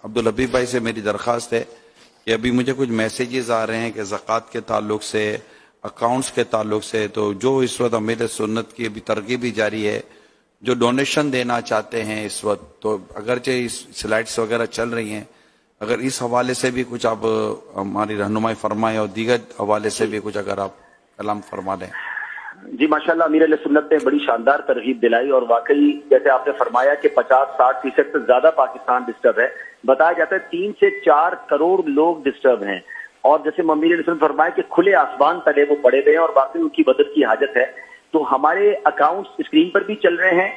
عبد الحبیب بھائی سے میری درخواست ہے کہ ابھی مجھے کچھ میسیجز آ رہے ہیں کہ زکوٰۃ کے تعلق سے، اکاؤنٹس کے تعلق سے، تو جو اس وقت امیر سنت کی ابھی ترغیب بھی جاری ہے، جو ڈونیشن دینا چاہتے ہیں اس وقت، تو اگرچہ اس سلائڈس وغیرہ چل رہی ہیں، اگر اس حوالے سے بھی کچھ آپ ہماری رہنمائی فرمائیں اور دیگر حوالے سے بھی کچھ اگر آپ کلام فرما دیں۔ جی ماشاءاللہ، امیر علیہ سنت نے بڑی شاندار ترغیب دلائی، اور واقعی جیسے آپ نے فرمایا کہ 50-60% سے زیادہ پاکستان ڈسٹرب ہے، بتایا جاتا ہے 3 سے 4 کروڑ لوگ ڈسٹرب ہیں، اور جیسے امیر علیہ سنت فرمایا کہ کھلے آسمان تلے وہ پڑے ہوئے ہیں اور واقعی ان کی مدد کی حاجت ہے۔ تو ہمارے اکاؤنٹس اسکرین پر بھی چل رہے ہیں،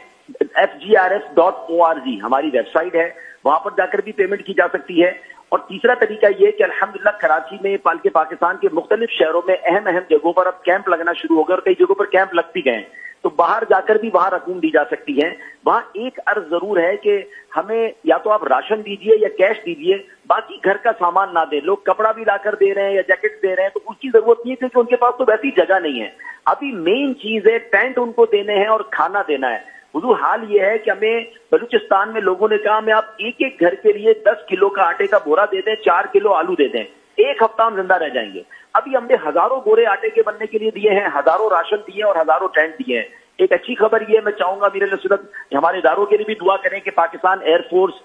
FGRF.org ہماری ویب سائٹ ہے، وہاں پر جا کر بھی پیمنٹ کی جا سکتی ہے۔ اور تیسرا طریقہ یہ کہ الحمدللہ کراچی میں بلکہ پاکستان کے مختلف شہروں میں اہم جگہوں پر اب کیمپ لگنا شروع ہو گئے، اور کئی جگہوں پر کیمپ لگ بھی گئے ہیں، تو باہر جا کر بھی وہاں رقوم دی جا سکتی ہے۔ وہاں ایک عرض ضرور ہے کہ ہمیں یا تو آپ راشن دیجئے یا کیش دیجئے، باقی گھر کا سامان نہ دیں۔ لوگ کپڑا بھی لا کر دے رہے ہیں یا جیکٹ دے رہے ہیں، تو اس کی ضرورت نہیں ہے کیونکہ ان کے پاس تو ویسی جگہ نہیں ہے۔ ابھی مین چیز ہے ٹینٹ ان کو دینے ہیں اور کھانا دینا ہے۔ حضور حال یہ ہے کہ ہمیں بلوچستان میں لوگوں نے کہا ہمیں آپ ایک ایک گھر کے لیے 10 کلو کا آٹے کا بورا دے دیں، 4 کلو آلو دے دیں، 1 ہفتہ ہم زندہ رہ جائیں گے۔ ابھی ہم نے ہزاروں بورے آٹے کے بننے کے لیے دیے ہیں، ہزاروں راشن دیے اور ہزاروں ٹینٹ دیے ہیں۔ ایک اچھی خبر یہ میں چاہوں گا میرے نصرت ہمارے اداروں کے لیے بھی دعا کریں کہ Pakistan air force,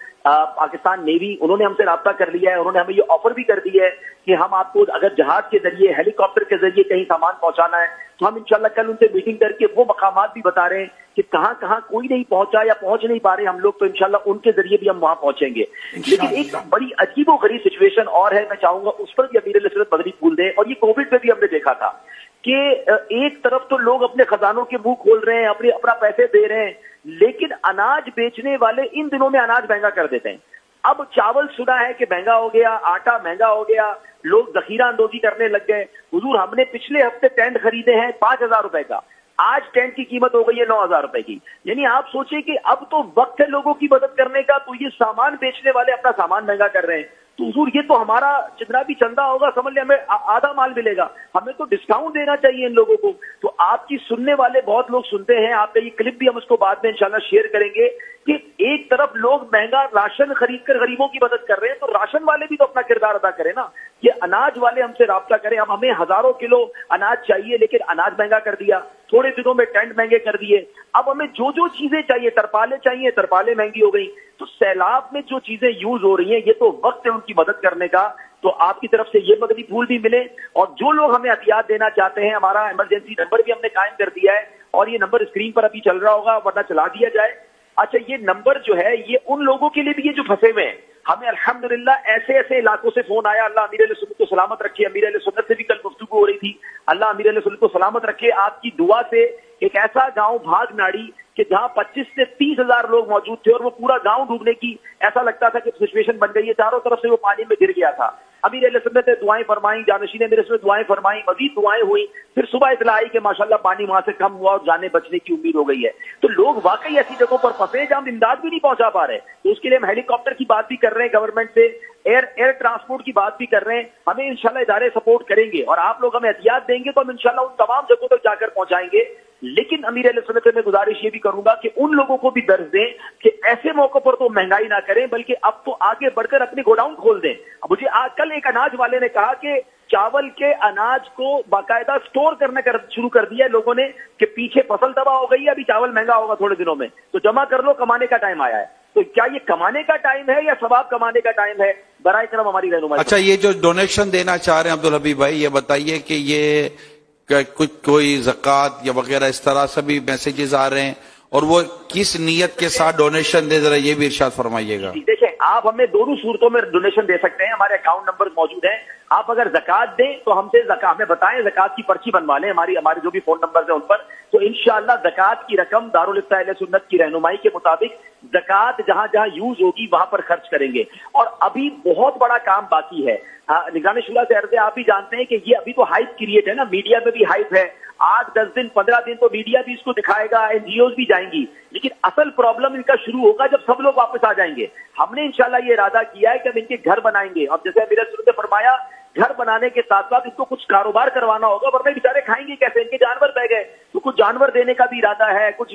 Pakistan navy, انہوں نے ہم سے رابطہ کر لیا ہے، انہوں نے ہمیں یہ آفر بھی کر دی ہے کہ ہم آپ کو اگر جہاز کے ذریعے، ہیلی کاپٹر کے ذریعے کہیں سامان پہنچانا ہے تو ہم انشاءاللہ کل ان سے میٹنگ کر کے وہ مقامات بھی بتا رہے ہیں کہ کہاں کہاں کوئی نہیں پہنچا یا پہنچ نہیں پا رہے ہم لوگ، تو انشاءاللہ ان کے ذریعے بھی ہم وہاں پہنچیں گے۔ لیکن ایک بڑی عجیب و غریب سچویشن اور ہے، میں چاہوں گا اس پر بھی امیر علیہ مدنی پھول دیں، اور یہ کووڈ میں بھی ہم نے دیکھا تھا کہ ایک طرف تو لوگ اپنے خزانوں کے منہ کھول رہے ہیں، اپنا پیسے دے رہے ہیں، لیکن اناج بیچنے والے ان دنوں میں اناج مہنگا کر دیتے ہیں۔ اب چاول سنا ہے کہ مہنگا ہو گیا، آٹا مہنگا ہو گیا، لوگ ذخیرہ اندوزی کرنے لگ گئے۔ حضور ہم نے پچھلے ہفتے ٹینٹ خریدے ہیں 5,000 روپے کا، آج ٹینٹ کی قیمت ہو گئی ہے 9,000 روپے کی۔ یعنی آپ سوچیں کہ اب تو وقت ہے لوگوں کی مدد کرنے کا، تو یہ سامان بیچنے والے اپنا سامان مہنگا کر رہے ہیں۔ تو حضور یہ تو ہمارا جتنا بھی چندہ ہوگا سمجھ لیں ہمیں آدھا مال ملے گا، ہمیں تو ڈسکاؤنٹ دینا چاہیے ان لوگوں کو۔ تو آپ کی سننے والے بہت لوگ سنتے ہیں، آپ کا یہ کلپ بھی ہم اس کو بعد میں انشاءاللہ شیئر کریں گے کہ ایک طرف لوگ مہنگا راشن خرید کر غریبوں کی مدد کر رہے ہیں، تو راشن والے بھی تو اپنا کردار ادا کریں نا، کہ اناج والے ہم سے رابطہ کریں۔ اب ہمیں ہزاروں کلو اناج چاہیے لیکن اناج مہنگا کر دیا، تھوڑے دنوں میں ٹینٹ مہنگے کر دیے، اب ہمیں جو چیزیں چاہیے، ترپالیں چاہیے، ترپالیں مہنگی ہو گئی۔ تو سیلاب میں جو چیزیں یوز ہو رہی ہیں یہ تو وقت ہے ان کی مدد کرنے کا، تو آپ کی طرف سے یہ مدنی پھول بھی ملے، اور جو لوگ ہمیں عطیات دینا چاہتے ہیں ہمارا ایمرجنسی نمبر بھی ہم نے قائم کر دیا ہے، اور یہ نمبر اسکرین پر ابھی چل رہا ہوگا ورنہ چلا دیا جائے۔ اچھا یہ نمبر جو ہے یہ ان لوگوں کے لیے بھی ہے جو پھنسے ہوئے ہیں۔ ہمیں الحمدللہ ایسے علاقوں سے فون آیا، اللہ امیر علیہ سنت کو سلامت رکھے، امیر علیہ سنت سے بھی کل گفتگو ہو رہی تھی، اللہ امیر علیہ سنت کو سلامت رکھے، آپ کی دعا سے ایک ایسا گاؤں بھاگ ناڑی کہ جہاں 25 سے 30 ہزار لوگ موجود تھے، اور وہ پورا گاؤں ڈوبنے کی ایسا لگتا تھا کہ سچویشن بن گئی ہے، چاروں طرف سے وہ پانی میں گر گیا تھا۔ امیر علیہ سنت نے دعائیں فرمائیں، جانشین امیر علیہ سنت دعائیں فرمائیں، مزید دعائیں ہوئی، پھر صبح اطلاع آئی کہ ماشاءاللہ پانی وہاں سے کم ہوا اور جانے بچنے کی امید ہو گئی ہے۔ تو لوگ واقعی ایسی جگہوں پر پھنسے جہاں ہم امداد بھی نہیں پہنچا پا رہے، تو اس کے لیے ہم ہیلی کاپٹر کی بات بھی کر رہے ہیں گورنمنٹ سے، ایئر ٹرانسپورٹ کی بات بھی کر رہے ہیں، ہمیں انشاءاللہ ادارے سپورٹ کریں گے، اور آپ لوگ ہمیں احتیاط دیں گے تو ہم انشاءاللہ ان تمام جگہوں تک جا کر پہنچائیں گے۔ لیکن امیر علیہ سنت سے میں گزارش یہ بھی کروں گا کہ ان لوگوں کو بھی درس دیں کہ ایسے موقع پر تو مہنگائی نہ کریں، بلکہ اب تو آگے بڑھ کر اپنے گوڈاؤن کھول دیں۔ اب مجھے کل ایک اناج والے نے کہا کہ چاول کے اناج کو باقاعدہ سٹور کرنا شروع کر دیا ہے لوگوں نے، کہ پیچھے فصل تباہ ہو گئی ہے، ابھی چاول مہنگا ہوگا تھوڑے دنوں میں، تو جمع کر لو، کمانے کا ٹائم آیا ہے۔ تو کیا یہ کمانے کا ٹائم ہے یا ثواب کمانے کا ٹائم ہے؟ برائے کرم ہماری رہنمائی۔ اچھا یہ جو ڈونیشن دینا چاہ رہے ہیں عبدالحبیب بھائی، یہ بتائیے کہ یہ کچھ کوئی زکوٰۃ یا وغیرہ اس طرح سے بھی میسیجز آ رہے ہیں، اور وہ کس نیت کے ساتھ ڈونیشن دے، ذرا یہ بھی ارشاد فرمائیے گا۔ دیکھیں آپ ہمیں دونوں صورتوں میں ڈونیشن دے سکتے ہیں، ہمارے اکاؤنٹ نمبر موجود ہیں۔ آپ اگر زکوٰۃ دیں تو ہم سے ہمیں بتائیں، زکوٰۃ کی پرچی بنوا لیں، ہمارے جو بھی فون نمبرز ہیں ان پر، تو انشاءاللہ زکوٰۃ کی رقم دارالفتہ اہل سنت کی رہنمائی کے مطابق زکوٰۃ جہاں جہاں یوز ہوگی وہاں پر خرچ کریں گے۔ اور ابھی بہت بڑا کام باقی ہے، نگران شورا سے عرض ہے، آپ بھی جانتے ہیں کہ یہ ابھی تو ہائپ کریٹ ہے نا، میڈیا میں بھی ہائپ ہے، 8-10 دن 15 دن تو میڈیا بھی اس کو دکھائے گا، این جی اوز بھی جائیں گی، لیکن اصل پرابلم ان کا شروع ہوگا جب سب لوگ واپس آ جائیں گے۔ ہم نے انشاءاللہ یہ ارادہ کیا ہے کہ ہم ان کے گھر بنائیں گے، اب جیسے میرے سنت نے فرمایا گھر بنانے کے ساتھ ساتھ ان کو کچھ کاروبار کروانا ہوگا، ورنہ بیچارے کھائیں گے کیسے، ان کے جانور بہ گئے، تو کچھ جانور دینے کا بھی ارادہ ہے، کچھ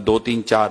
2, 3, 4,